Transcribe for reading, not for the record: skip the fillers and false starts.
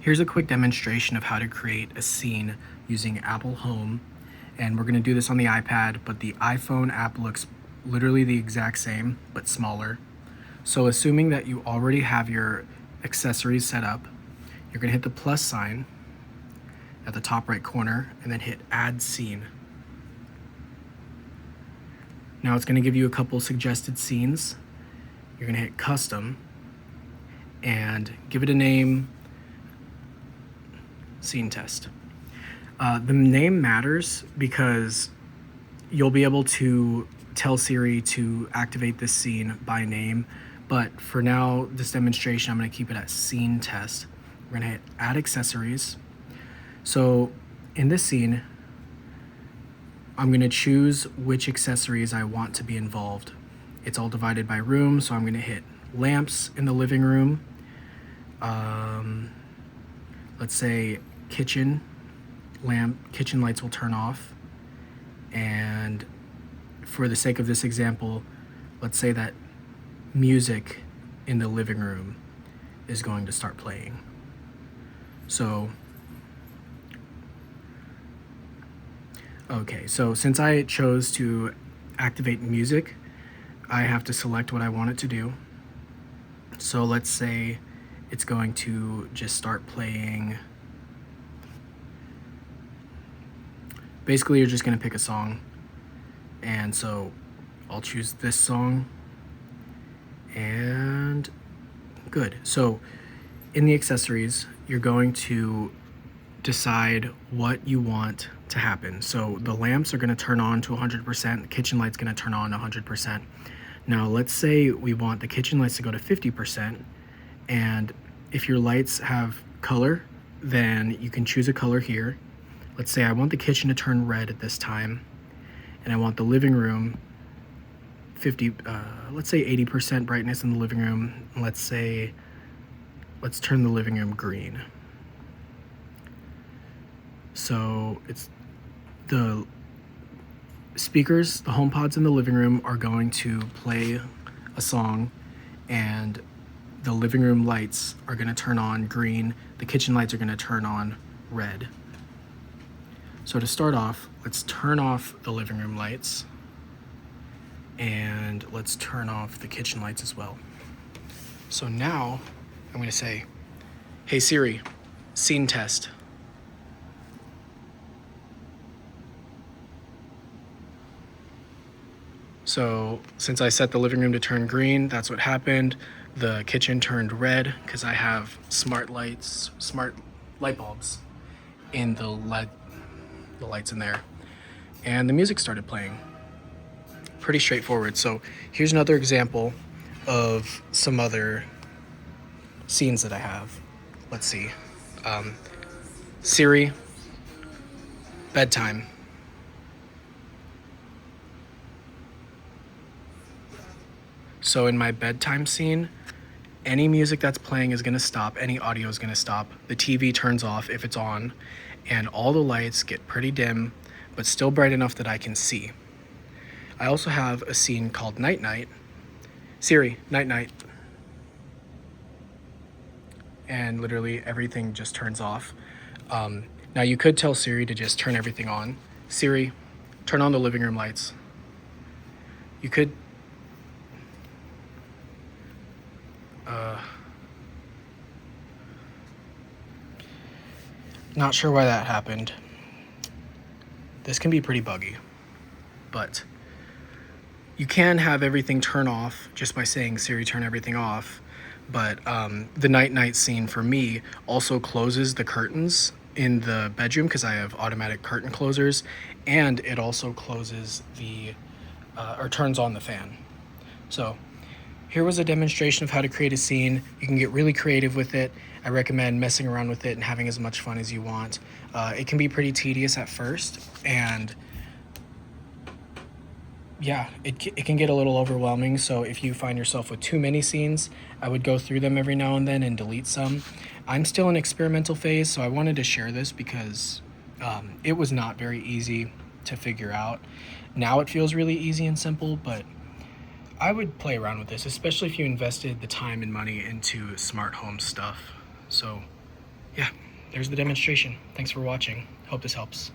Here's a quick demonstration of how to create a scene using Apple Home. And we're gonna do this on the iPad, but the iPhone app looks literally the exact same, but smaller. So assuming that you already have your accessories set up, you're gonna hit the plus sign at the top right corner and then hit Add Scene. Now it's gonna give you a couple suggested scenes. You're gonna hit Custom and give it a name, Scene Test. The name matters because you'll be able to tell Siri to activate this scene by name, but for now, this demonstration, I'm gonna keep it at Scene Test. We're gonna hit Add Accessories. So in this scene, I'm gonna choose which accessories I want to be involved. It's all divided by room, so I'm gonna hit lamps in the living room. Let's say kitchen lights will turn off. And for the sake of this example, let's say that music in the living room is going to start playing. So since I chose to activate music, I have to select what I want it to do. So let's say it's going to just start playing. Basically, you're just gonna pick a song. And so I'll choose this song. And good. So in the accessories, you're going to decide what you want to happen. So the lamps are gonna turn on to 100%, the kitchen light's gonna turn on 100%. Now let's say we want the kitchen lights to go to 50%, and if your lights have color, then you can choose a color here. Let's say I want the kitchen to turn red at this time, and I want the living room let's say 80% brightness in the living room. Let's turn the living room green. So it's the speakers, the HomePods in the living room are going to play a song, and the living room lights are gonna turn on green. The kitchen lights are gonna turn on red. So to start off, let's turn off the living room lights, and let's turn off the kitchen lights as well. So now I'm gonna say, hey Siri, scene test. So since I set the living room to turn green, that's what happened. The kitchen turned red because I have smart light bulbs in the lights in there. And the music started playing. Pretty straightforward. So here's another example of some other scenes that I have. Let's see. Siri, bedtime. So in my bedtime scene, any music that's playing is gonna stop, any audio is gonna stop. The TV turns off if it's on, and all the lights get pretty dim, but still bright enough that I can see. I also have a scene called Night Night. Siri, night night. And literally everything just turns off. Now you could tell Siri to just turn everything on. Siri, turn on the living room lights. You could not sure why that happened. This can be pretty buggy, but you can have everything turn off just by saying Siri, turn everything off. But the night night scene for me also closes the curtains in the bedroom because I have automatic curtain closers, and it also closes or turns on the fan. So here was a demonstration of how to create a scene. You can get really creative with it. I recommend messing around with it and having as much fun as you want. It can be pretty tedious at first, and yeah, it can get a little overwhelming. So if you find yourself with too many scenes, I would go through them every now and then and delete some. I'm still in experimental phase, so I wanted to share this because it was not very easy to figure out. Now it feels really easy and simple, but I would play around with this, especially if you invested the time and money into smart home stuff. So yeah, there's the demonstration. Thanks for watching. Hope this helps.